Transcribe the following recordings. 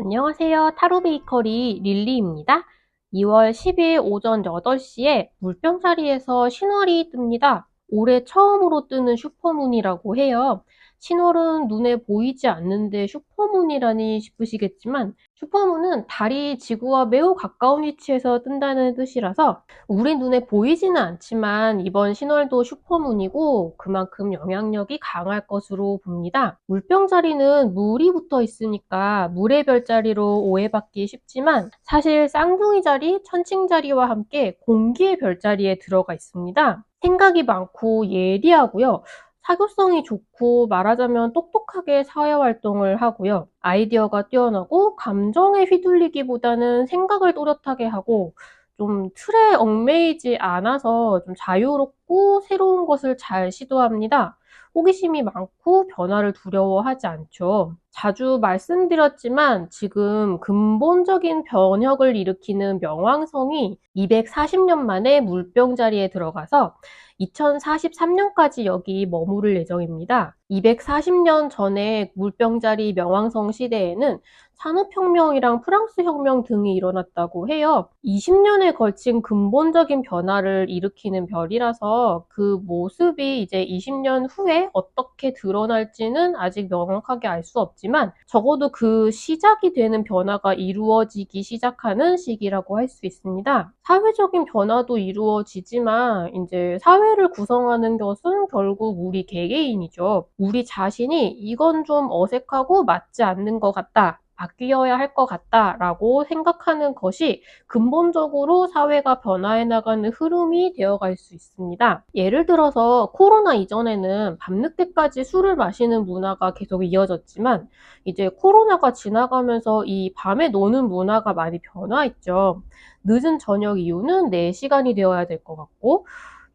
안녕하세요. 타로 베이커리 릴리입니다. 2월 10일 오전 8시에 물병자리에서 신월이 뜹니다. 올해 처음으로 뜨는 슈퍼문이라고 해요. 신월은 눈에 보이지 않는데 슈퍼문이라니 싶으시겠지만 슈퍼문은 달이 지구와 매우 가까운 위치에서 뜬다는 뜻이라서 우리 눈에 보이지는 않지만 이번 신월도 슈퍼문이고 그만큼 영향력이 강할 것으로 봅니다. 물병자리는 물이 붙어 있으니까 물의 별자리로 오해받기 쉽지만 사실 쌍둥이 자리, 천칭자리와 함께 공기의 별자리에 들어가 있습니다. 생각이 많고 예리하고요. 사교성이 좋고 말하자면 똑똑하게 사회활동을 하고요. 아이디어가 뛰어나고 감정에 휘둘리기보다는 생각을 또렷하게 하고 좀 틀에 얽매이지 않아서 좀 자유롭고 새로운 것을 잘 시도합니다. 호기심이 많고 변화를 두려워하지 않죠. 자주 말씀드렸지만 지금 근본적인 변혁을 일으키는 명왕성이 240년 만에 물병자리에 들어가서 2043년까지 여기 머무를 예정입니다. 240년 전에 물병자리 명왕성 시대에는 산업혁명이랑 프랑스 혁명 등이 일어났다고 해요. 20년에 걸친 근본적인 변화를 일으키는 별이라서 그 모습이 이제 20년 후에 어떻게 드러날지는 아직 명확하게 알 수 없지만 적어도 그 시작이 되는 변화가 이루어지기 시작하는 시기라고 할 수 있습니다. 사회적인 변화도 이루어지지만 이제 사회를 구성하는 것은 결국 우리 개개인이죠. 우리 자신이 이건 좀 어색하고 맞지 않는 것 같다. 바뀌어야 할 것 같다라고 생각하는 것이 근본적으로 사회가 변화해 나가는 흐름이 되어갈 수 있습니다. 예를 들어서 코로나 이전에는 밤늦게까지 술을 마시는 문화가 계속 이어졌지만 이제 코로나가 지나가면서 이 밤에 노는 문화가 많이 변화했죠. 늦은 저녁 이후는 4시간이 되어야 될 것 같고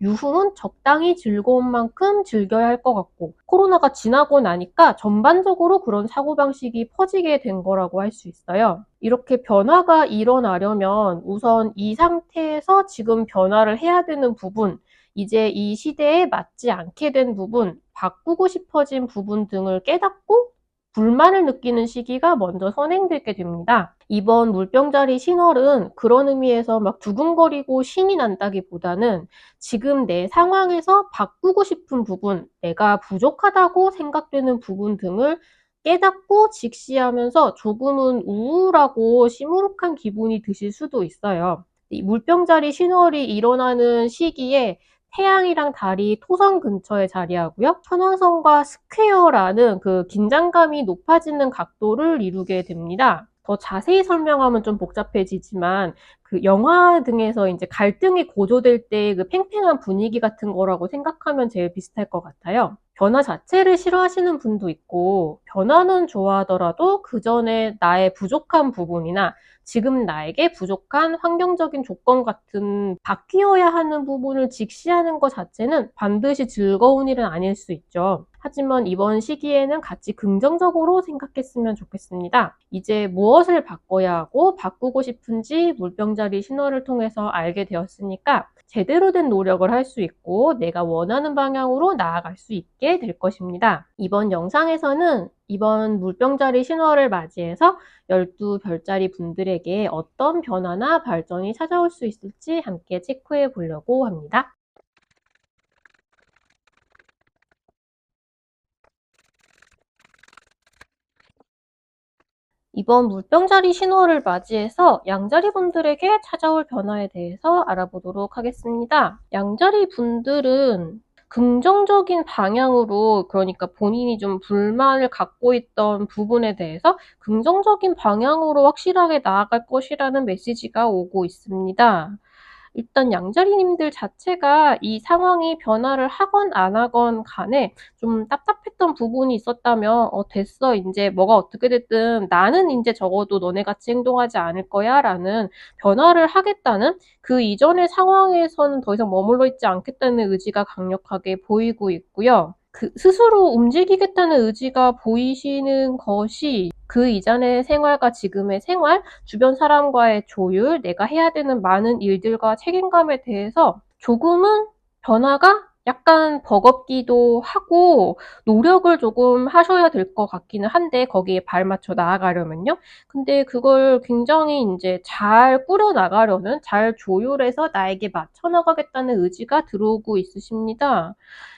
유흥은 적당히 즐거운 만큼 즐겨야 할 것 같고 코로나가 지나고 나니까 전반적으로 그런 사고방식이 퍼지게 된 거라고 할 수 있어요. 이렇게 변화가 일어나려면 우선 이 상태에서 지금 변화를 해야 되는 부분, 이제 이 시대에 맞지 않게 된 부분, 바꾸고 싶어진 부분 등을 깨닫고 불만을 느끼는 시기가 먼저 선행되게 됩니다. 이번 물병자리 신월은 그런 의미에서 막 두근거리고 신이 난다기보다는 지금 내 상황에서 바꾸고 싶은 부분, 내가 부족하다고 생각되는 부분 등을 깨닫고 직시하면서 조금은 우울하고 시무룩한 기분이 드실 수도 있어요. 이 물병자리 신월이 일어나는 시기에 태양이랑 달이 토성 근처에 자리하고요. 천왕성과 스퀘어라는 그 긴장감이 높아지는 각도를 이루게 됩니다. 더 자세히 설명하면 좀 복잡해지지만 그 영화 등에서 이제 갈등이 고조될 때 그 팽팽한 분위기 같은 거라고 생각하면 제일 비슷할 것 같아요. 변화 자체를 싫어하시는 분도 있고 변화는 좋아하더라도 그 전에 나의 부족한 부분이나 지금 나에게 부족한 환경적인 조건 같은 바뀌어야 하는 부분을 직시하는 것 자체는 반드시 즐거운 일은 아닐 수 있죠. 하지만 이번 시기에는 같이 긍정적으로 생각했으면 좋겠습니다. 이제 무엇을 바꿔야 하고 바꾸고 싶은지 물병자리 신호를 통해서 알게 되었으니까 제대로 된 노력을 할 수 있고 내가 원하는 방향으로 나아갈 수 있게 될 것입니다. 이번 영상에서는 이번 물병자리 신호를 맞이해서 12별자리 분들에게 어떤 변화나 발전이 찾아올 수 있을지 함께 체크해 보려고 합니다. 이번 물병자리 신호를 맞이해서 양자리 분들에게 찾아올 변화에 대해서 알아보도록 하겠습니다. 양자리 분들은 긍정적인 방향으로, 그러니까 본인이 좀 불만을 갖고 있던 부분에 대해서 긍정적인 방향으로 확실하게 나아갈 것이라는 메시지가 오고 있습니다. 일단 양자리님들 자체가 이 상황이 변화를 하건 안 하건 간에 좀 답답했던 부분이 있었다면 됐어. 이제 뭐가 어떻게 됐든 나는 이제 적어도 너네같이 행동하지 않을 거야 라는 변화를 하겠다는 그 이전의 상황에서는 더 이상 머물러 있지 않겠다는 의지가 강력하게 보이고 있고요. 그 스스로 움직이겠다는 의지가 보이시는 것이 그 이전의 생활과 지금의 생활, 주변 사람과의 조율, 내가 해야 되는 많은 일들과 책임감에 대해서 조금은 변화가 약간 버겁기도 하고 노력을 조금 하셔야 될 것 같기는 한데 거기에 발맞춰 나아가려면요. 근데 그걸 굉장히 인제 잘 꾸려 나가려는 잘 조율해서 나에게 맞춰 나가겠다는 의지가 들어오고 있으십니다.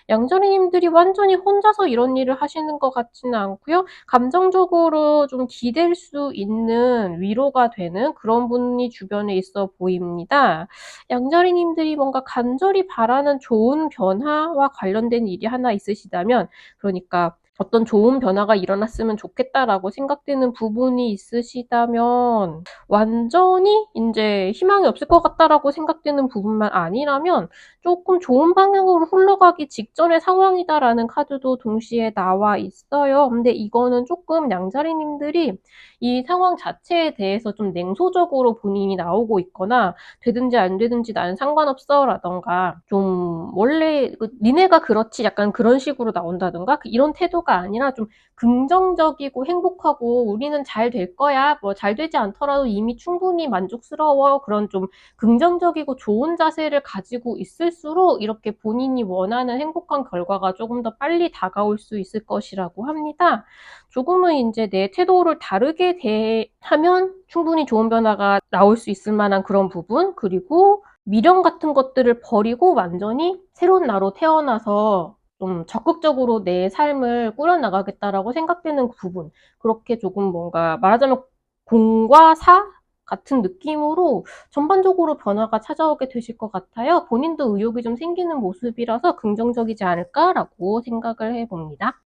양자리님들이 완전히 혼자서 이런 일을 하시는 것 같지는 않고요. 감정적으로 좀 기댈 수 있는 위로가 되는 그런 분이 주변에 있어 보입니다. 양자리님들이 뭔가 간절히 바라는 좋은 변화와 관련된 일이 하나 있으시다면 그러니까 어떤 좋은 변화가 일어났으면 좋겠다라고 생각되는 부분이 있으시다면 완전히 인제 희망이 없을 것 같다라고 생각되는 부분만 아니라면 쪼끔 좋은 방향으로 흘러가기 직전의 상황이다라는 카드도 동시에 나와 있어요. 근데 이거는 쪼끔 양자리님들이 이 상황 자체에 대해서 좀 냉소적으로 본인이 나오고 있거나 "되든지 안 되든지 나는 상관없어."라든가 좀 원래 "니네가 그렇지." 약간 그런 식으로 나온다든가 이런 태도가 아니라 좀 긍정적이고 행복하고 "우리는 잘 될 거야. 뭐 잘 되지 않더라도 이미 충분히 만족스러워." 그런 좀 긍정적이고 좋은 자세를 가지고 있을수록 이렇게 본인이 원하는 행복한 결과가 조금 더 빨리 다가올 수 있을 것이라고 합니다. 조금은 인제 내 태도를 다르게 하면 충분히 좋은 변화가 나올 수 있을 만한 그런 부분, 그리고 미련 같은 것들을 버리고 완전히 새로운 나로 태어나서 좀 적극적으로 내 삶을 꾸려나가겠다라고 생각되는 부분, 그렇게 조금 뭔가 말하자면 공과 사 같은 느낌으로 전반적으로 변화가 찾아오게 되실 것 같아요. 본인도 의욕이 좀 생기는 모습이라서 '긍정적이지 않을까?'라고 생각을 해 봅니다.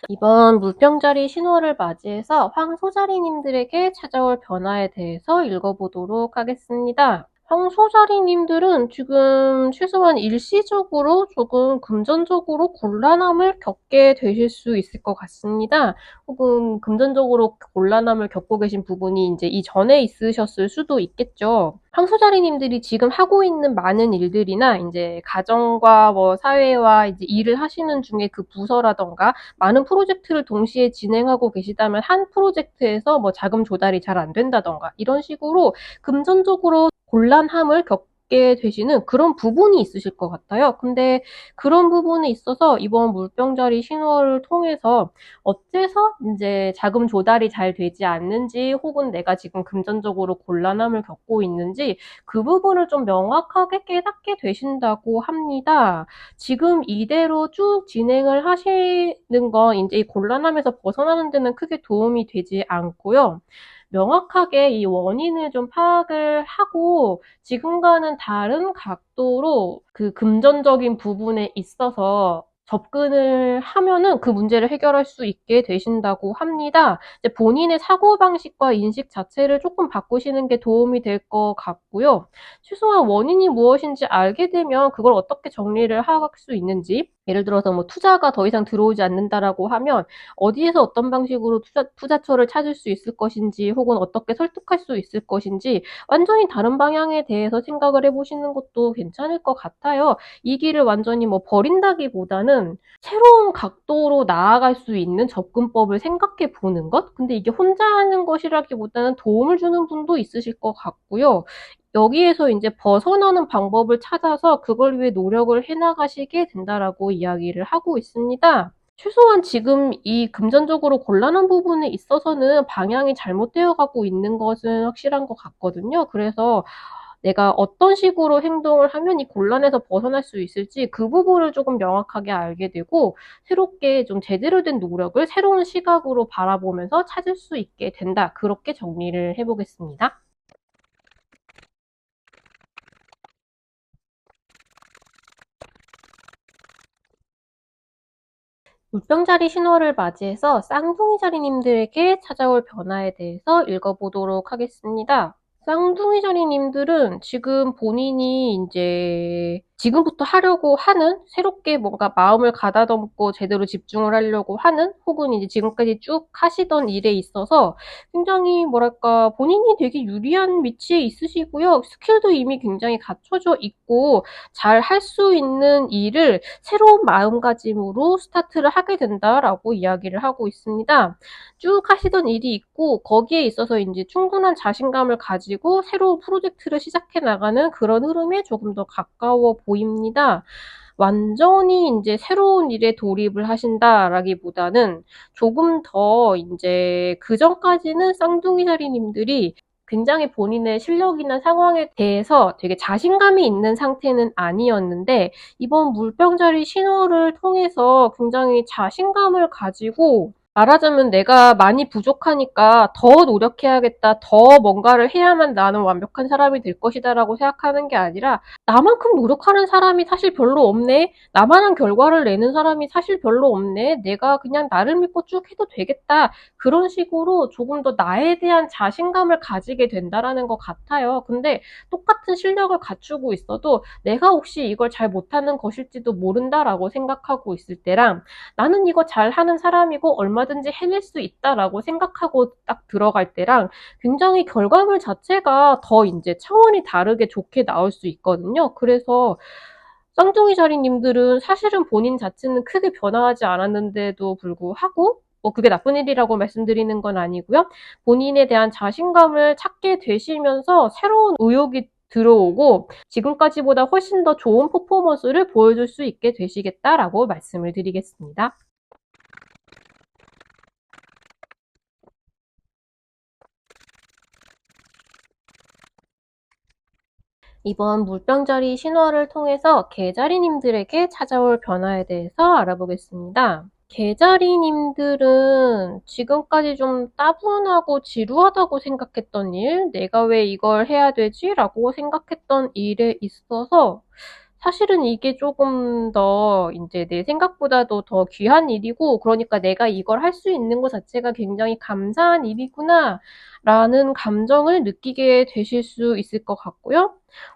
이번 물병자리 신호를 맞이해서 황소자리님들에게 찾아올 변화에 대해서 읽어보도록 하겠습니다. 황소자리님들은 지금 최소한 일시적으로 조금 금전적으로 곤란함을 겪게 되실 수 있을 것 같습니다. 혹은 금전적으로 곤란함을 겪고 계신 부분이 이제 이전에 있으셨을 수도 있겠죠. 황소자리님들이 지금 하고 있는 많은 일들이나 이제 가정과 뭐 사회와 이제 일을 하시는 중에 그 부서라든가 많은 프로젝트를 동시에 진행하고 계시다면 한 프로젝트에서 뭐 자금 조달이 잘 안 된다든가 이런 식으로 금전적으로 곤란함을 겪게 되시는 그런 부분이 있으실 것 같아요. 근데 그런 부분에 있어서 이번 물병자리 신호를 통해서 어째서 인제 자금 조달이 잘 되지 않는지 혹은 내가 지금 금전적으로 곤란함을 겪고 있는지 그 부분을 좀 명확하게 깨닫게 되신다고 합니다. 지금 이대로 쭉 진행을 하시는 건 인제 이 곤란함에서 벗어나는 데는 크게 도움이 되지 않고요. 명확하게 이 원인을 좀 파악을 하고 지금과는 다른 각도로 그 금전적인 부분에 있어서 접근을 하면은 그 문제를 해결할 수 있게 되신다고 합니다. 이제 본인의 사고방식과 인식 자체를 쪼끔 바꾸시는 게 도움이 될 것 같고요. 최소한 원인이 무엇인지 알게 되면 그걸 어떻게 정리를 할 수 있는지, 예를 들어서 뭐 "투자가 더 이상 들어오지 않는다."라고 하면 어디에서 어떤 방식으로 투자처를 찾을 수 있을 것인지 혹은 어떻게 설득할 수 있을 것인지 완전히 다른 방향에 대해서 생각을 해 보시는 것도 괜찮을 것 같아요. 이 길을 완전히 뭐 버린다기보다는 새로운 각도로 나아갈 수 있는 접근법을 생각해 보는 것? 근데 이게 혼자 하는 것이라기보다는 도움을 주는 분도 있으실 것 같고요. 여기에서 인제 벗어나는 방법을 찾아서 그걸 위해 노력을 해 나가시게 된다라고 이야기를 하고 있습니다. 최소한 지금 이 금전적으로 곤란한 부분에 있어서는 방향이 잘못되어 가고 있는 것은 확실한 것 같거든요. 그래서 내가 어떤 식으로 행동을 하면 이 곤란에서 벗어날 수 있을지 그 부분을 쪼금 명확하게 알게 되고 새롭게 좀 제대로 된 노력을 새로운 시각으로 바라보면서 찾을 수 있게 된다. 그렇게 정리를 해 보겠습니다. 물병자리 신호를 맞이해서 쌍둥이 자리님들에게 찾아올 변화에 대해서 읽어보도록 하겠습니다. 쌍둥이 자리님들은 지금 본인이 인제 지금부터 하려고 하는, 새롭게 뭔가 마음을 가다듬고 제대로 집중을 하려고 하는, 혹은 이제 지금까지 쭉 하시던 일에 있어서 굉장히 뭐랄까 본인이 되게 유리한 위치에 있으시고요. 스킬도 이미 굉장히 갖춰져 있고 잘 할 수 있는 일을 새로운 마음가짐으로 스타트를 하게 된다라고 이야기를 하고 있습니다. 쭉 하시던 일이 있고 거기에 있어서 이제 충분한 자신감을 가지고 새로운 프로젝트를 시작해 나가는 그런 흐름에 조금 더 가까워 보입니다. 완전히 이제 새로운 일에 돌입을 하신다라기보다는 조금 더 이제 그전까지는 쌍둥이 자리님들이 굉장히 본인의 실력이나 상황에 대해서 되게 자신감이 있는 상태는 아니었는데, 이번 물병자리 신호를 통해서 굉장히 자신감을 가지고, 말하자면 내가 많이 부족하니까 더 노력해야겠다, 더 뭔가를 해야만 나는 완벽한 사람이 될 것이다라고 생각하는 게 아니라, 나만큼 노력하는 사람이 사실 별로 없네, 나만한 결과를 내는 사람이 사실 별로 없네, 내가 그냥 나를 믿고 쭉 해도 되겠다, 그런 식으로 조금 더 나에 대한 자신감을 가지게 된다라는 것 같아요. 근데 똑같은 실력을 갖추고 있어도 내가 혹시 이걸 잘 못하는 것일지도 모른다라고 생각하고 있을 때랑, 나는 이거 잘하는 사람이고 얼마든지 해낼 수 있다라고 생각하고 딱 들어갈 때랑 굉장히 결과물 자체가 더 이제 차원이 다르게 좋게 나올 수 있거든요. 그래서 쌍둥이 자리님들은 사실은 본인 자체는 크게 변화하지 않았는데도 불구하고, 뭐 그게 나쁜 일이라고 말씀드리는 건 아니고요. 본인에 대한 자신감을 찾게 되시면서 새로운 의욕이 들어오고 지금까지보다 훨씬 더 좋은 퍼포먼스를 보여줄 수 있게 되시겠다라고 말씀을 드리겠습니다. 이번 물병자리 신화를 통해서 개자리님들에게 찾아올 변화에 대해서 알아보겠습니다. 개자리님들은 지금까지 좀 따분하고 지루하다고 생각했던 일, 내가 왜 이걸 해야 되지? 라고 생각했던 일에 있어서 사실은 이게 조금 더 이제 내 생각보다도 더 귀한 일이고, 그러니까 내가 이걸 할 수 있는 것 자체가 굉장히 감사한 일이구나 라는 감정을 느끼게 되실 수 있을 것 같고요.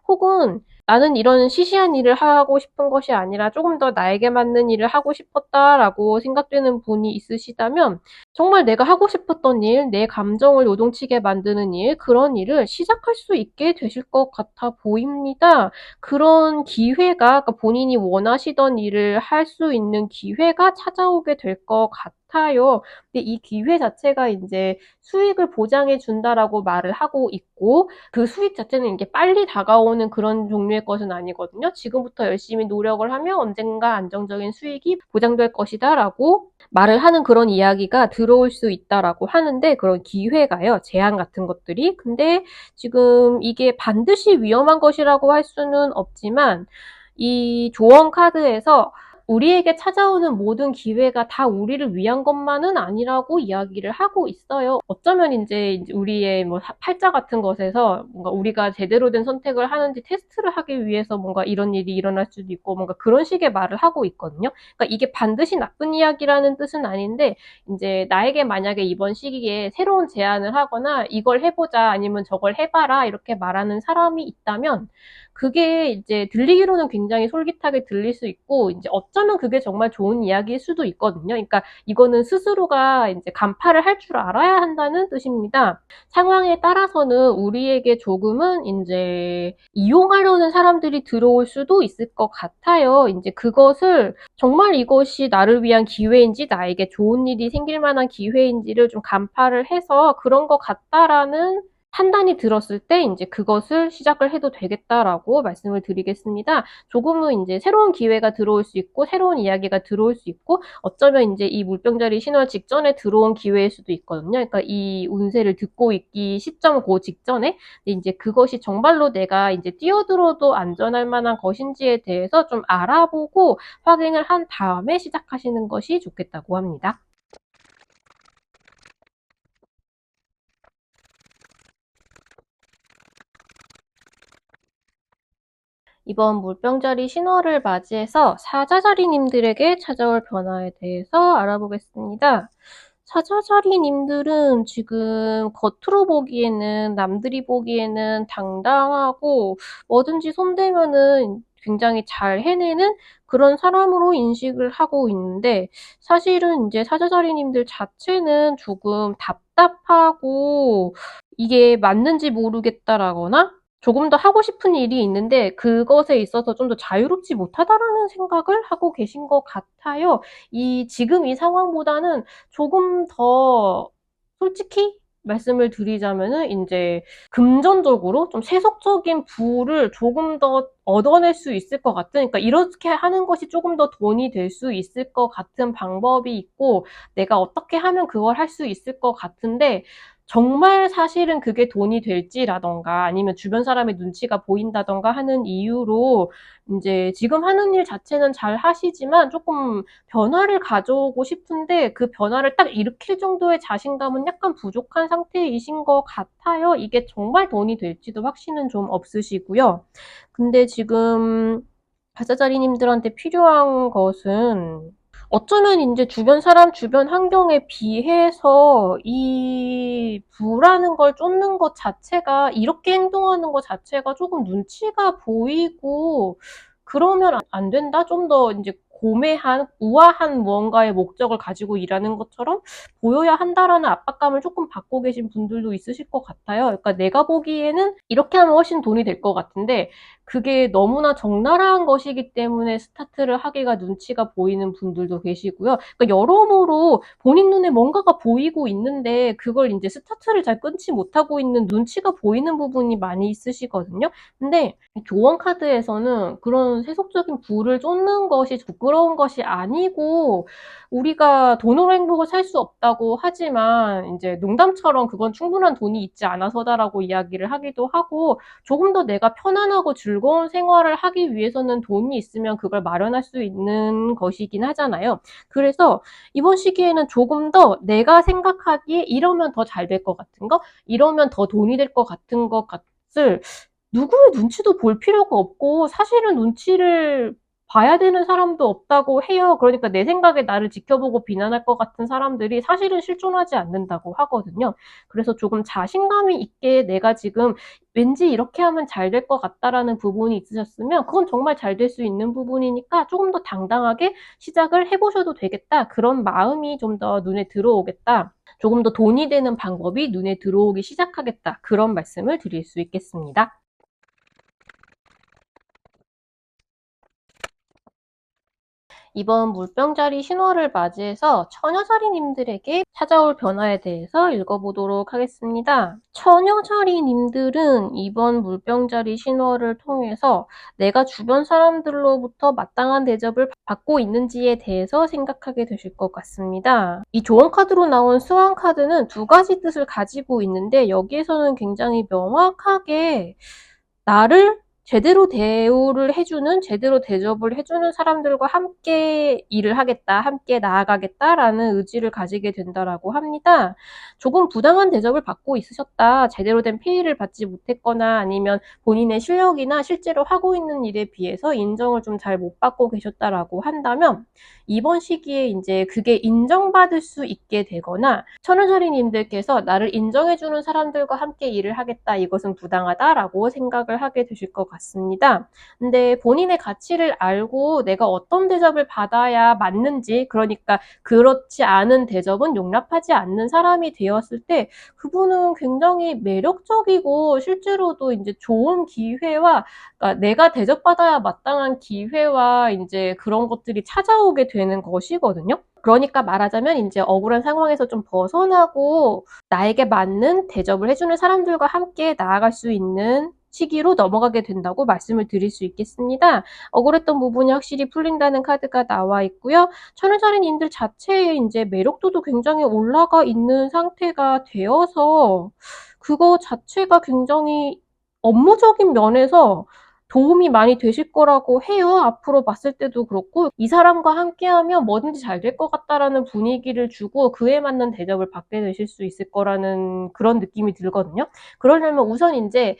혹은 나는 이런 시시한 일을 하고 싶은 것이 아니라 조금 더 나에게 맞는 일을 하고 싶었다라고 생각되는 분이 있으시다면, 정말 내가 하고 싶었던 일, 내 감정을 요동치게 만드는 일, 그런 일을 시작할 수 있게 되실 것 같아 보입니다. 그런 기회가, 그러니까 본인이 원하시던 일을 할 수 있는 기회가 찾아오게 될 것 같아요. 근데 이 기회 자체가 이제 수익을 보장해 준다라고 말을 하고 있고, 그 수익 자체는 이게 빨리 다가오는 그런 종류의 것은 아니거든요. 지금부터 열심히 노력을 하면 언젠가 안정적인 수익이 보장될 것이다라고 말을 하는 그런 이야기가 들어올 수 있다라고 하는데, 그런 기회가요, 제한 같은 것들이. 근데 지금 이게 반드시 위험한 것이라고 할 수는 없지만, 이 조언 카드에서 우리에게 찾아오는 모든 기회가 다 우리를 위한 것만은 아니라고 이야기를 하고 있어요. 어쩌면 이제 우리의 뭐 팔자 같은 것에서 뭔가 우리가 제대로 된 선택을 하는지 테스트를 하기 위해서 뭔가 이런 일이 일어날 수도 있고, 뭔가 그런 식의 말을 하고 있거든요. 그러니까 이게 반드시 나쁜 이야기라는 뜻은 아닌데, 이제 나에게 만약에 이번 시기에 새로운 제안을 하거나 이걸 해보자 아니면 저걸 해봐라 이렇게 말하는 사람이 있다면, 그게 이제 들리기로는 굉장히 솔깃하게 들릴 수 있고, 이제 어쩌면 그게 정말 좋은 이야기일 수도 있거든요. 그러니까 이거는 스스로가 이제 간파를 할 줄 알아야 한다는 뜻입니다. 상황에 따라서는 우리에게 조금은 이제 이용하려는 사람들이 들어올 수도 있을 것 같아요. 이제 그것을 정말 이것이 나를 위한 기회인지, 나에게 좋은 일이 생길 만한 기회인지를 좀 간파를 해서 그런 것 같다라는 판단이 들었을 때 이제 그것을 시작을 해도 되겠다라고 말씀을 드리겠습니다. 조금은 이제 새로운 기회가 들어올 수 있고 새로운 이야기가 들어올 수 있고, 어쩌면 이제 이 물병자리 신월 직전에 들어온 기회일 수도 있거든요. 그러니까 이 운세를 듣고 있기 시점 그 직전에. 근데 이제 그것이 정말로 내가 이제 뛰어들어도 안전할 만한 것인지에 대해서 좀 알아보고 확인을 한 다음에 시작하시는 것이 좋겠다고 합니다. 이번 물병자리 신월을 맞이해서 사자자리님들에게 찾아올 변화에 대해서 알아보겠습니다. 사자자리님들은 지금 겉으로 보기에는, 남들이 보기에는 당당하고 뭐든지 손대면은 굉장히 잘 해내는 그런 사람으로 인식을 하고 있는데, 사실은 이제 사자자리님들 자체는 조금 답답하고 이게 맞는지 모르겠다라거나 조금 더 하고 싶은 일이 있는데 그것에 있어서 좀 더 자유롭지 못하다라는 생각을 하고 계신 것 같아요. 지금 이 상황보다는 조금 더 솔직히 말씀을 드리자면은 인제 금전적으로 좀 세속적인 부를 조금 더 얻어낼 수 있을 것 같은, 그러니까 이렇게 하는 것이 조금 더 돈이 될 수 있을 것 같은 방법이 있고 내가 어떻게 하면 그걸 할 수 있을 것 같은데, 정말 사실은 그게 돈이 될지라든가 아니면 주변 사람의 눈치가 보인다든가 하는 이유로 인제 지금 하는 일 자체는 잘 하시지만 쪼끔 변화를 가져오고 싶은데 그 변화를 딱 일으킬 정도의 자신감은 약간 부족한 상태이신 것 같아요. 이게 정말 돈이 될지도 확신은 좀 없으시고요. 근데 지금 가자자리님들한테 필요한 것은 어쩌면 인제 주변 사람, 주변 환경에 비해서 이 부라는 걸 쫓는 것 자체가, 이렇게 행동하는 것 자체가 조금 눈치가 보이고 그러면 안 된다? 좀 더 인제 고매한, 우아한 무언가의 목적을 가지고 일하는 것처럼 보여야 한다라는 압박감을 조금 받고 계신 분들도 있으실 것 같아요. 그러니까 내가 보기에는 이렇게 하면 훨씬 돈이 될 것 같은데 그게 너무나 적나라한 것이기 때문에 스타트를 하기가 눈치가 보이는 분들도 계시고요. 그러니까 여러모로 본인 눈에 뭔가가 보이고 있는데 그걸 인제 스타트를 잘 끊지 못하고 있는, 눈치가 보이는 부분이 많이 있으시거든요. 근데 교원 카드에서는 그런 세속적인 부를 쫓는 것이 부끄러운 것이 아니고, 우리가 돈으로 행복을 살 수 없다고 하지만 인제 농담처럼 그건 충분한 돈이 있지 않아서다라고 이야기를 하기도 하고, 조금 더 내가 편안하고 즐거운 생활을 하기 위해서는 돈이 있으면 그걸 마련할 수 있는 것이긴 하잖아요. 그래서 이번 시기에는 조금 더 내가 생각하기에 이러면 더 잘 될 것 같은 거, 이러면 더 돈이 될 것 같은 것을 누구의 눈치도 볼 필요가 없고, 사실은 눈치를 봐야 되는 사람도 없다고 해요. 그러니까 내 생각에 나를 지켜보고 비난할 것 같은 사람들이 사실은 실존하지 않는다고 하거든요. 그래서 조금 자신감이 있게 내가 지금 왠지 이렇게 하면 잘 될 것 같다라는 부분이 있으셨으면 그건 정말 잘 될 수 있는 부분이니까 조금 더 당당하게 시작을 해보셔도 되겠다. 그런 마음이 좀 더 눈에 들어오겠다. 조금 더 돈이 되는 방법이 눈에 들어오기 시작하겠다. 그런 말씀을 드릴 수 있겠습니다. 이번 물병자리 신월을 맞이해서 처녀자리님들에게 찾아올 변화에 대해서 읽어보도록 하겠습니다. 처녀자리님들은 이번 물병자리 신월을 통해서 내가 주변 사람들로부터 마땅한 대접을 받고 있는지에 대해서 생각하게 되실 것 같습니다. 이 조언 카드로 나온 스완 카드는 두 가지 뜻을 가지고 있는데, 여기에서는 굉장히 명확하게 나를 제대로 대우를 해주는, 제대로 대접을 해주는 사람들과 함께 일을 하겠다, 함께 나아가겠다라는 의지를 가지게 된다라고 합니다. 조금 부당한 대접을 받고 있으셨다, 제대로 된 페이를 받지 못했거나 아니면 본인의 실력이나 실제로 하고 있는 일에 비해서 인정을 좀 잘 못 받고 계셨다라고 한다면, 이번 시기에 이제 그게 인정받을 수 있게 되거나 천은자리님들께서 나를 인정해주는 사람들과 함께 일을 하겠다, 이것은 부당하다라고 생각을 하게 되실 것 같습니다. 근데 본인의 가치를 알고 내가 어떤 대접을 받아야 맞는지, 그러니까 그렇지 않은 대접은 용납하지 않는 사람이 되었을 때 그분은 굉장히 매력적이고 실제로도 이제 좋은 기회와, 그러니까 내가 대접받아야 마땅한 기회와 이제 그런 것들이 찾아오게 되는 것이거든요. 그러니까 말하자면 이제 억울한 상황에서 좀 벗어나고 나에게 맞는 대접을 해주는 사람들과 함께 나아갈 수 있는 시기로 넘어가게 된다고 말씀을 드릴 수 있겠습니다. 억울했던 부분이 확실히 풀린다는 카드가 나와 있고요. 천을자리님들 자체의 이제 매력도도 굉장히 올라가 있는 상태가 되어서 그거 자체가 굉장히 업무적인 면에서 도움이 많이 되실 거라고 해요. 앞으로 봤을 때도 그렇고, 이 사람과 함께하면 뭐든지 잘 될 것 같다라는 분위기를 주고 그에 맞는 대접을 받게 되실 수 있을 거라는 그런 느낌이 들거든요. 그러려면 우선 이제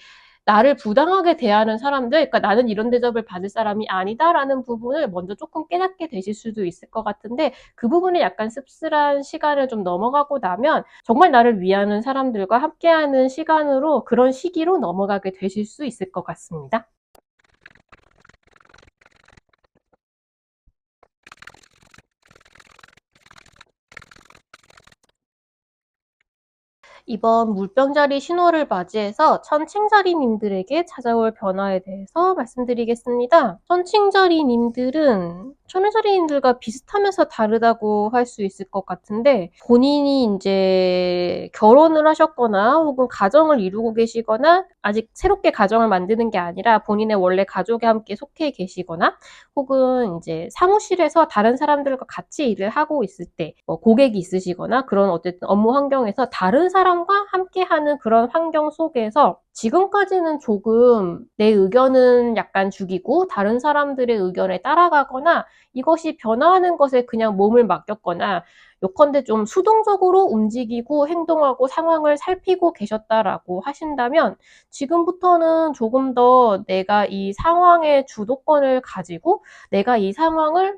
나를 부당하게 대하는 사람들, 그러니까 나는 이런 대접을 받을 사람이 아니다라는 부분을 먼저 조금 깨닫게 되실 수도 있을 것 같은데, 그 부분에 약간 씁쓸한 시간을 좀 넘어가고 나면 정말 나를 위하는 사람들과 함께하는 시간으로, 그런 시기로 넘어가게 되실 수 있을 것 같습니다. 이번 물병자리 신호를 맞이해서 천칭자리님들에게 찾아올 변화에 대해서 말씀드리겠습니다. 천칭자리님들은 천칭자리님들과 비슷하면서 다르다고 할 수 있을 것 같은데, 본인이 이제 결혼을 하셨거나 혹은 가정을 이루고 계시거나 아직 새롭게 가정을 만드는 게 아니라 본인의 원래 가족에 함께 속해 계시거나 혹은 이제 사무실에서 다른 사람들과 같이 일을 하고 있을 때 고객이 있으시거나 그런 어쨌든 업무 환경에서 다른 사람과 함께하는 그런 환경 속에서 지금까지는 조금 내 의견은 약간 죽이고 다른 사람들의 의견에 따라가거나 이것이 변화하는 것에 그냥 몸을 맡겼거나 요컨대 좀 수동적으로 움직이고 행동하고 상황을 살피고 계셨다라고 하신다면 지금부터는 조금 더 내가 이 상황의 주도권을 가지고 내가 이 상황을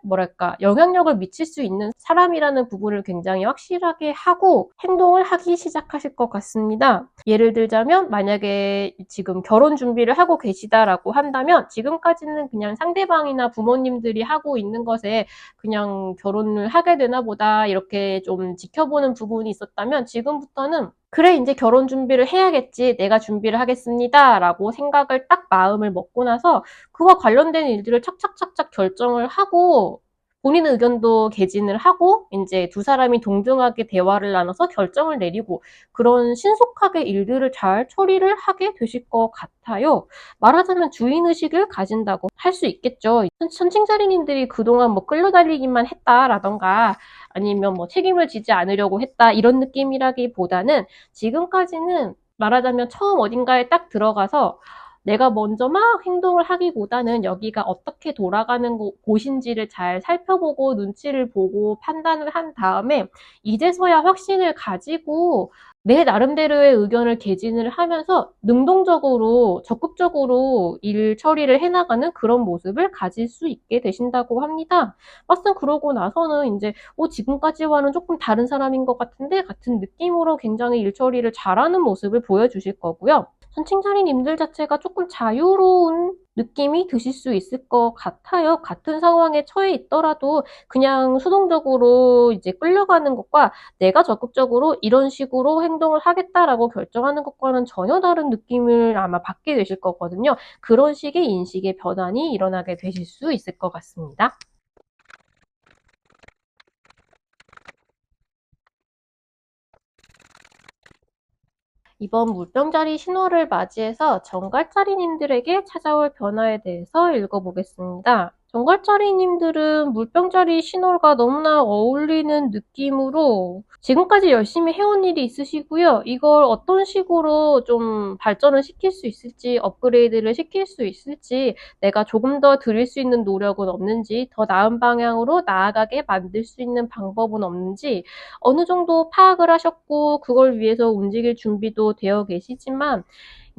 영향력을 미칠 수 있는 사람이라는 부분을 굉장히 확실하게 하고 행동을 하기 시작하실 것 같습니다. 예를 들자면 만약에 지금 결혼 준비를 하고 계시다라고 한다면 지금까지는 그냥 상대방이나 부모님들이 하고 있는 것에 그냥 결혼을 하게 되나 보다 이렇게 좀 지켜보는 부분이 있었다면 지금부터는 그래, 이제 결혼 준비를 해야겠지. 내가 준비를 하겠습니다. 라고 생각을 딱 마음을 먹고 나서 그와 관련된 일들을 착착착착 결정을 하고 본인의 의견도 개진을 하고 이제 두 사람이 동등하게 대화를 나눠서 결정을 내리고 그런 신속하게 일들을 잘 처리를 하게 되실 것 같아요. 말하자면 주인의식을 가진다고 할 수 있겠죠. 천칭자리님들이 그동안 끌려다니기만 했다라던가 아니면 책임을 지지 않으려고 했다 이런 느낌이라기보다는 지금까지는 말하자면 처음 어딘가에 딱 들어가서 내가 먼저 막 행동을 하기보다는 여기가 어떻게 돌아가는 곳인지를 잘 살펴보고 눈치를 보고 판단을 한 다음에 이제서야 확신을 가지고 내 나름대로의 의견을 개진을 하면서 능동적으로 적극적으로 일 처리를 해나가는 그런 모습을 가질 수 있게 되신다고 합니다. 막상 그러고 나서는 이제 지금까지와는 조금 다른 사람인 것 같은데 같은 느낌으로 굉장히 일 처리를 잘하는 모습을 보여주실 거고요. 선칭자리님들 자체가 조금 자유로운 느낌이 드실 수 있을 것 같아요. 같은 상황에 처해 있더라도 그냥 수동적으로 이제 끌려가는 것과 내가 적극적으로 이런 식으로 행동을 하겠다라고 결정하는 것과는 전혀 다른 느낌을 아마 받게 되실 거거든요. 그런 식의 인식의 변환이 일어나게 되실 수 있을 것 같습니다. 이번 물병자리 신호를 맞이해서 정갈자리님들에게 찾아올 변화에 대해서 읽어보겠습니다. 정갈자리님들은 물병자리 신호가 너무나 어울리는 느낌으로 지금까지 열심히 해온 일이 있으시고요. 이걸 어떤 식으로 좀 발전을 시킬 수 있을지, 업그레이드를 시킬 수 있을지, 내가 조금 더 드릴 수 있는 노력은 없는지, 더 나은 방향으로 나아가게 만들 수 있는 방법은 없는지, 어느 정도 파악을 하셨고 그걸 위해서 움직일 준비도 되어 계시지만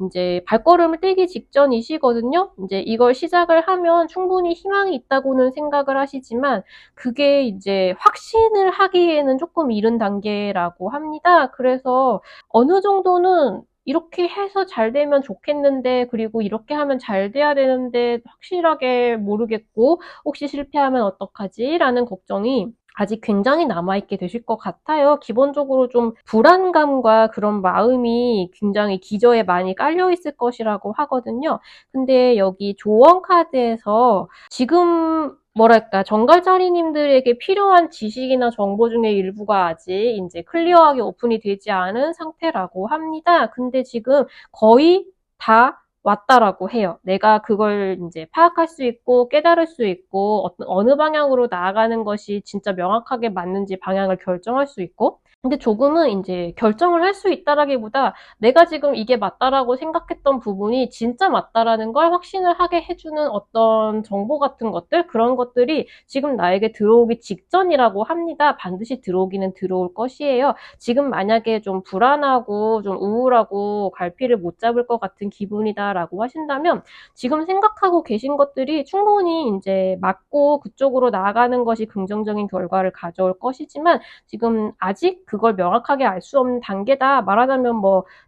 이제 발걸음을 떼기 직전이시거든요. 이제 이걸 시작을 하면 충분히 희망이 있다고는 생각을 하시지만 그게 이제 확신을 하기에는 조금 이른 단계라고 합니다. 그래서 어느 정도는 이렇게 해서 잘 되면 좋겠는데 그리고 이렇게 하면 잘 돼야 되는데 확실하게 모르겠고 혹시 실패하면 어떡하지? 라는 걱정이 아직 굉장히 남아있게 되실 것 같아요. 기본적으로 좀 불안감과 그런 마음이 굉장히 기저에 많이 깔려있을 것이라고 하거든요. 근데 여기 조언 카드에서 지금 정갈자리님들에게 필요한 지식이나 정보 중에 일부가 아직 이제 클리어하게 오픈이 되지 않은 상태라고 합니다. 근데 지금 거의 다 왔다라고 해요. 내가 그걸 이제 파악할 수 있고 깨달을 수 있고 어느 방향으로 나아가는 것이 진짜 명확하게 맞는지 방향을 결정할 수 있고 근데 조금은 이제 결정을 할 수 있다라기보다 내가 지금 이게 맞다라고 생각했던 부분이 진짜 맞다라는 걸 확신을 하게 해주는 어떤 정보 같은 것들 그런 것들이 지금 나에게 들어오기 직전이라고 합니다. 반드시 들어오기는 들어올 것이에요. 지금 만약에 좀 불안하고 좀 우울하고 갈피를 못 잡을 것 같은 기분이다라고 하신다면 지금 생각하고 계신 것들이 충분히 이제 맞고 그쪽으로 나아가는 것이 긍정적인 결과를 가져올 것이지만 지금 아직 그걸 명확하게 알 수 없는 단계다. 말하자면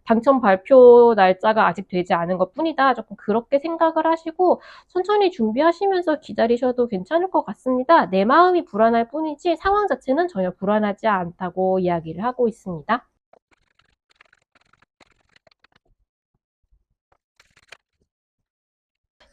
당첨 발표 날짜가 아직 되지 않은 것 뿐이다. 조금 그렇게 생각을 하시고 천천히 준비하시면서 기다리셔도 괜찮을 것 같습니다. 내 마음이 불안할 뿐이지 상황 자체는 전혀 불안하지 않다고 이야기를 하고 있습니다.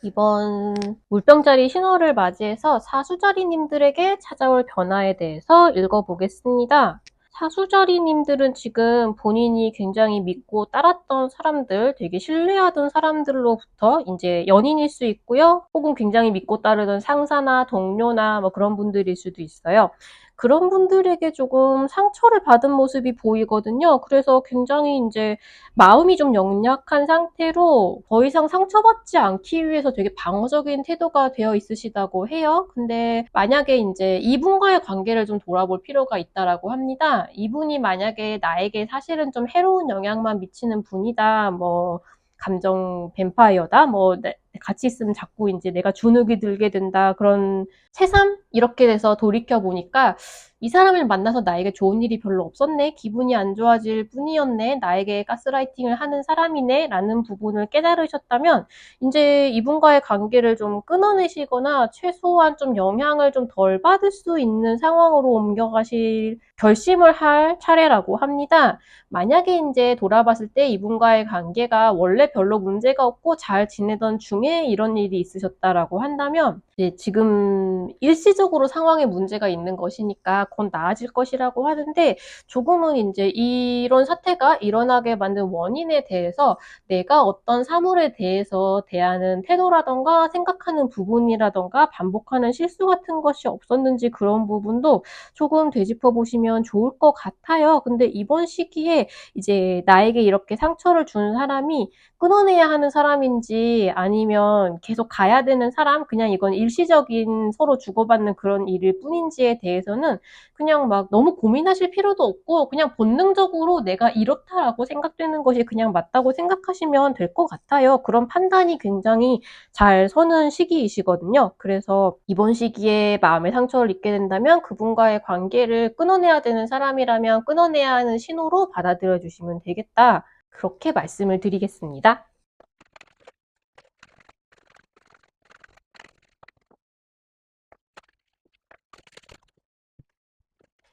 이번 물병자리 신호를 맞이해서 사수자리님들에게 찾아올 변화에 대해서 읽어보겠습니다. 사수자리님들은 지금 본인이 굉장히 믿고 따랐던 사람들, 되게 신뢰하던 사람들로부터 이제 연인일 수 있고요. 혹은 굉장히 믿고 따르던 상사나 동료나 뭐 그런 분들일 수도 있어요. 그런 분들에게 조금 상처를 받은 모습이 보이거든요. 그래서 굉장히 이제 마음이 좀 역력한 상태로 더 이상 상처받지 않기 위해서 되게 방어적인 태도가 되어 있으시다고 해요. 근데 만약에 이제 이분과의 관계를 좀 돌아볼 필요가 있다라고 합니다. 이분이 만약에 나에게 사실은 좀 해로운 영향만 미치는 분이다, 뭐 감정 뱀파이어다, 뭐 같이 있으면 자꾸 이제 내가 주눅이 들게 된다, 그런 새삼 이렇게 돼서 돌이켜 보니까 이 사람을 만나서 나에게 좋은 일이 별로 없었네, 기분이 안 좋아질 뿐이었네, 나에게 가스라이팅을 하는 사람이네 라는 부분을 깨달으셨다면 이제 이분과의 관계를 좀 끊어내시거나 최소한 좀 영향을 좀 덜 받을 수 있는 상황으로 옮겨가실 결심을 할 차례라고 합니다. 만약에 이제 돌아봤을 때 이분과의 관계가 원래 별로 문제가 없고 잘 지내던 중에 이런 일이 있으셨다라고 한다면 이제 지금 일시적으로 상황에 문제가 있는 것이니까 곧 나아질 것이라고 하는데, 조금은 이제 이런 사태가 일어나게 만든 원인에 대해서 내가 어떤 사물에 대해서 대하는 태도라던가 생각하는 부분이라던가 반복하는 실수 같은 것이 없었는지 그런 부분도 조금 되짚어 보시면 좋을 것 같아요. 근데 이번 시기에 이제 나에게 이렇게 상처를 준 사람이 끊어내야 하는 사람인지 아니면 계속 가야 되는 사람, 그냥 이건 일시적인 서로 주고받는 그런 일일 뿐인지에 대해서는 그냥 막 너무 고민하실 필요도 없고 그냥 본능적으로 내가 이렇다라고 생각되는 것이 그냥 맞다고 생각하시면 될 것 같아요. 그런 판단이 굉장히 잘 서는 시기이시거든요. 그래서 이번 시기에 마음의 상처를 입게 된다면 그분과의 관계를 끊어내야 되는 사람이라면 끊어내야 하는 신호로 받아들여 주시면 되겠다, 그렇게 말씀을 드리겠습니다.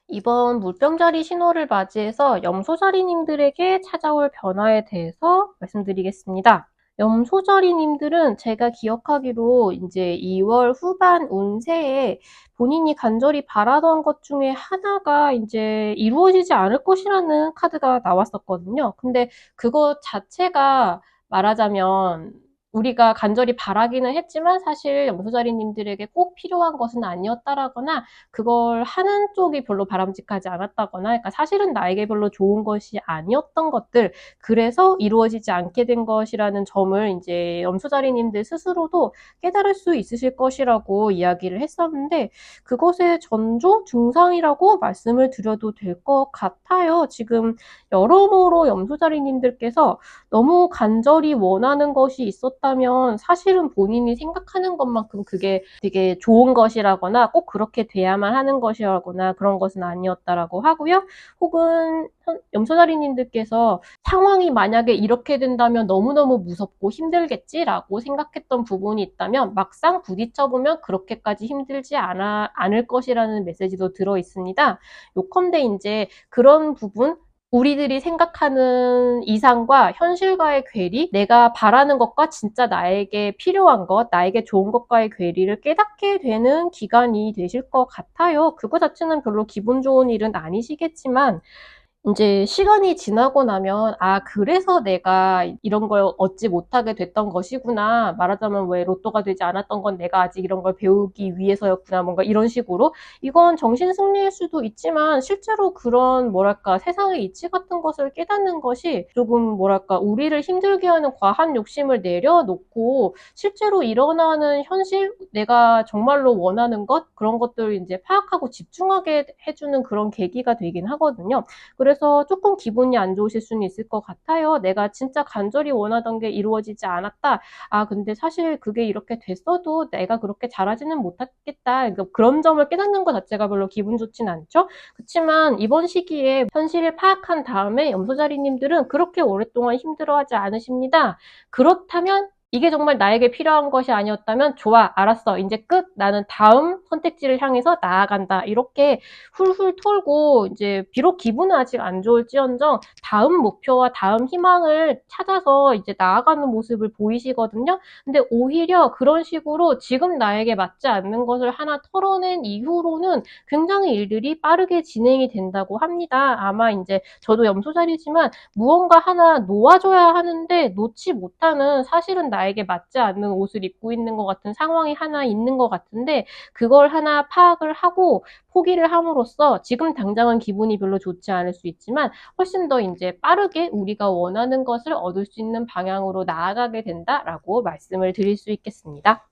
이번 물병자리 신호를 맞이해서 염소자리님들에게 찾아올 변화에 대해서 말씀드리겠습니다. 염소자리님들은 제가 기억하기로 이제 2월 후반 운세에 본인이 간절히 바라던 것 중에 하나가 이제 이루어지지 않을 것이라는 카드가 나왔었거든요. 근데 그것 자체가 말하자면 우리가 간절히 바라기는 했지만 사실 염소자리님들에게 꼭 필요한 것은 아니었다라거나 그걸 하는 쪽이 별로 바람직하지 않았다거나, 그러니까 사실은 나에게 별로 좋은 것이 아니었던 것들, 그래서 이루어지지 않게 된 것이라는 점을 이제 염소자리님들 스스로도 깨달을 수 있으실 것이라고 이야기를 했었는데, 그것의 전조 증상이라고 말씀을 드려도 될 것 같아요. 지금 여러모로 염소자리님들께서 너무 간절히 원하는 것이 있었다면 사실은 본인이 생각하는 것만큼 그게 되게 좋은 것이라거나 꼭 그렇게 돼야만 하는 것이라거나 그런 것은 아니었다라고 하고요. 혹은 염소자리님들께서 상황이 만약에 이렇게 된다면 너무너무 무섭고 힘들겠지라고 생각했던 부분이 있다면 막상 부딪혀보면 그렇게까지 힘들지 않을 것이라는 메시지도 들어있습니다. 요컨대 이제 그런 부분, 우리들이 생각하는 이상과 현실과의 괴리, 내가 바라는 것과 진짜 나에게 필요한 것, 나에게 좋은 것과의 괴리를 깨닫게 되는 기간이 되실 것 같아요. 그거 자체는 별로 기분 좋은 일은 아니시겠지만 이제 시간이 지나고 나면 '아, 그래서 내가 이런 걸 얻지 못하게 됐던 것이구나. 말하자면 왜 로또가 되지 않았던 건 내가 아직 이런 걸 배우기 위해서였구나.' 뭔가 이런 식으로, 이건 정신승리일 수도 있지만 실제로 그런 뭐랄까 세상의 이치 같은 것을 깨닫는 것이 조금 뭐랄까 우리를 힘들게 하는 과한 욕심을 내려놓고 실제로 일어나는 현실, 내가 정말로 원하는 것, 그런 것들을 이제 파악하고 집중하게 해주는 그런 계기가 되긴 하거든요. 그래서 조금 기분이 안 좋으실 수는 있을 것 같아요. 내가 진짜 간절히 원하던 게 이루어지지 않았다. 아, 근데 사실 그게 이렇게 됐어도 내가 그렇게 잘하지는 못하겠다. 그러니까 그런 점을 깨닫는 것 자체가 별로 기분 좋진 않죠. 그렇지만 이번 시기에 현실을 파악한 다음에 염소자리님들은 그렇게 오랫동안 힘들어하지 않으십니다. 그렇다면 이게 정말 나에게 필요한 것이 아니었다면 좋아, 알았어, 이제 끝. 나는 다음 선택지를 향해서 나아간다. 이렇게 훌훌 털고 이제 비록 기분은 아직 안 좋을지언정 다음 목표와 다음 희망을 찾아서 이제 나아가는 모습을 보이시거든요. 근데 오히려 그런 식으로 지금 나에게 맞지 않는 것을 하나 털어낸 이후로는 굉장히 일들이 빠르게 진행이 된다고 합니다. 아마 이제 저도 염소자리지만 무언가 하나 놓아줘야 하는데 놓지 못하는, 사실은 나에게 맞지 않는 옷을 입고 있는 것 같은 상황이 하나 있는 것 같은데, 그걸 하나 파악을 하고 포기를 함으로써 지금 당장은 기분이 별로 좋지 않을 수 있지만 훨씬 더 이제 빠르게 우리가 원하는 것을 얻을 수 있는 방향으로 나아가게 된다라고 말씀을 드릴 수 있겠습니다.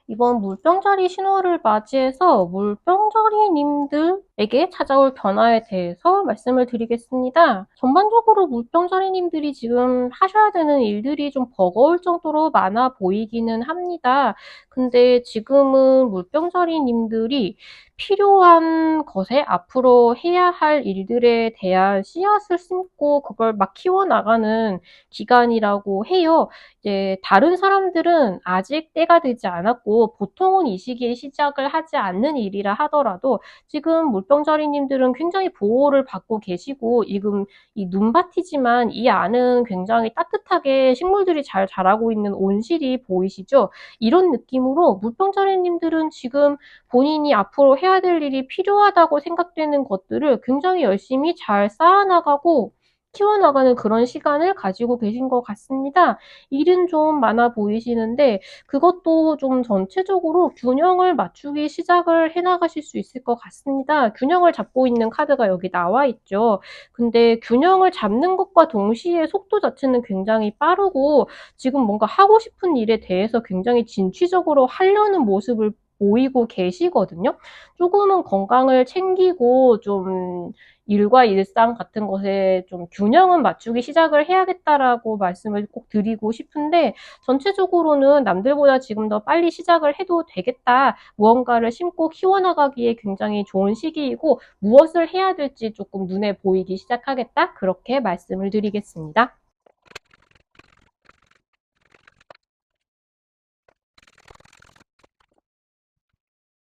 이번 물병자리 신호를 맞이해서 물병자리님들에게 찾아올 변화에 대해서 말씀을 드리겠습니다. 전반적으로 물병자리님들이 지금 하셔야 되는 일들이 좀 버거울 정도로 많아 보이기는 합니다. 근데 지금은 물병자리님들이 필요한 것에 앞으로 해야 할 일들에 대한 씨앗을 심고 그걸 막 키워나가는 기간이라고 해요. 이제 다른 사람들은 아직 때가 되지 않았고 보통은 이 시기에 시작을 하지 않는 일이라 하더라도 지금 물병자리님들은 굉장히 보호를 받고 계시고 지금 이 눈밭이지만 이 안은 굉장히 따뜻하게 식물들이 잘 자라고 있는 온실이 보이시죠? 이런 느낌으로 물병자리님들은 지금 본인이 앞으로 해야 될 일이 필요하다고 생각되는 것들을 굉장히 열심히 잘 쌓아나가고 키워나가는 그런 시간을 가지고 계신 것 같습니다. 일은 좀 많아 보이시는데 그것도 좀 전체적으로 균형을 맞추기 시작을 해나가실 수 있을 것 같습니다. 균형을 잡고 있는 카드가 여기 나와 있죠. 근데 균형을 잡는 것과 동시에 속도 자체는 굉장히 빠르고 지금 뭔가 하고 싶은 일에 대해서 굉장히 진취적으로 하려는 모습을 보이고 계시거든요. 조금은 건강을 챙기고 좀 일과 일상 같은 것에 좀 균형은 맞추기 시작을 해야겠다라고 말씀을 꼭 드리고 싶은데, 전체적으로는 남들보다 지금 더 빨리 시작을 해도 되겠다. 무언가를 심고 키워나가기에 굉장히 좋은 시기이고 무엇을 해야 될지 조금 눈에 보이기 시작하겠다. 그렇게 말씀을 드리겠습니다.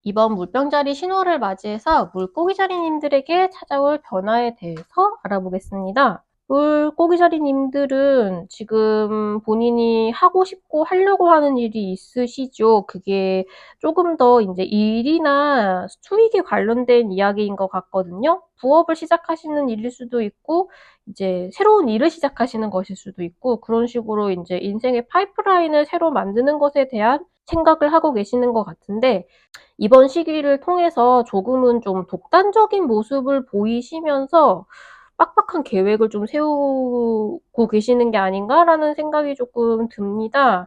이번 물병자리 신호를 맞이해서 물고기자리님들에게 찾아올 변화에 대해서 알아보겠습니다. 물고기자리님들은 지금 본인이 하고 싶고 하려고 하는 일이 있으시죠. 그게 조금 더 이제 일이나 수익에 관련된 이야기인 것 같거든요. 부업을 시작하시는 일일 수도 있고, 이제 새로운 일을 시작하시는 것일 수도 있고, 그런 식으로 이제 인생의 파이프라인을 새로 만드는 것에 대한 생각을 하고 계시는 것 같은데, 이번 시기를 통해서 조금은 좀 독단적인 모습을 보이시면서 빡빡한 계획을 좀 세우고 계시는 게 아닌가라는 생각이 조금 듭니다.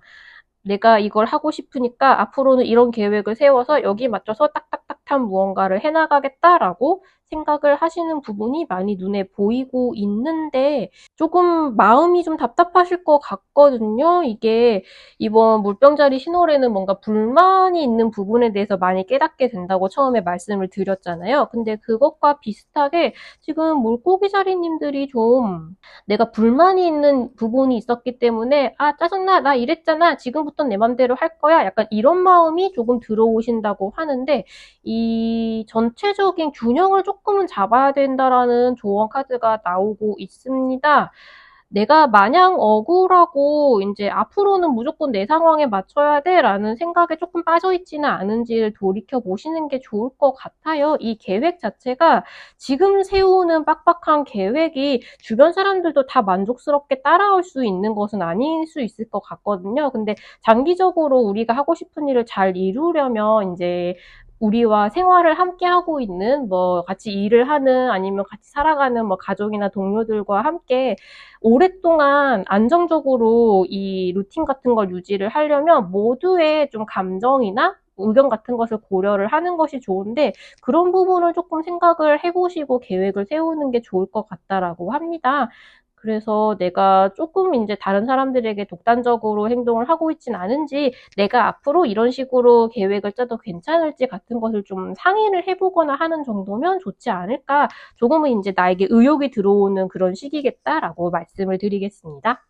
내가 이걸 하고 싶으니까 앞으로는 이런 계획을 세워서 여기 맞춰서 딱딱딱한 무언가를 해나가겠다라고 생각을 하시는 부분이 많이 눈에 보이고 있는데 조금 마음이 좀 답답하실 것 같거든요. 이게 이번 물병자리 신호래는 뭔가 불만이 있는 부분에 대해서 많이 깨닫게 된다고 처음에 말씀을 드렸잖아요. 근데 그것과 비슷하게 지금 물고기자리님들이 좀 내가 불만이 있는 부분이 있었기 때문에 아, 짜증나, 나 이랬잖아, 지금부터 내 맘대로 할 거야, 약간 이런 마음이 조금 들어오신다고 하는데, 이 전체적인 균형을 조금은 잡아야 된다라는 조언 카드가 나오고 있습니다. 내가 마냥 억울하고 이제 앞으로는 무조건 내 상황에 맞춰야 돼라는 생각에 조금 빠져있지는 않은지를 돌이켜 보시는 게 좋을 것 같아요. 이 계획 자체가 지금 세우는 빡빡한 계획이 주변 사람들도 다 만족스럽게 따라올 수 있는 것은 아닐 수 있을 것 같거든요. 근데 장기적으로 우리가 하고 싶은 일을 잘 이루려면 이제 우리와 생활을 함께 하고 있는 뭐 같이 일을 하는 아니면 같이 살아가는 뭐 가족이나 동료들과 함께 오랫동안 안정적으로 이 루틴 같은 걸 유지를 하려면 모두의 좀 감정이나 의견 같은 것을 고려를 하는 것이 좋은데, 그런 부분을 조금 생각을 해보시고 계획을 세우는 게 좋을 것 같다라고 합니다. 그래서 내가 조금 이제 다른 사람들에게 독단적으로 행동을 하고 있진 않은지, 내가 앞으로 이런 식으로 계획을 짜도 괜찮을지 같은 것을 좀 상의를 해보거나 하는 정도면 좋지 않을까? 조금은 이제 나에게 의욕이 들어오는 그런 시기겠다라고 말씀을 드리겠습니다.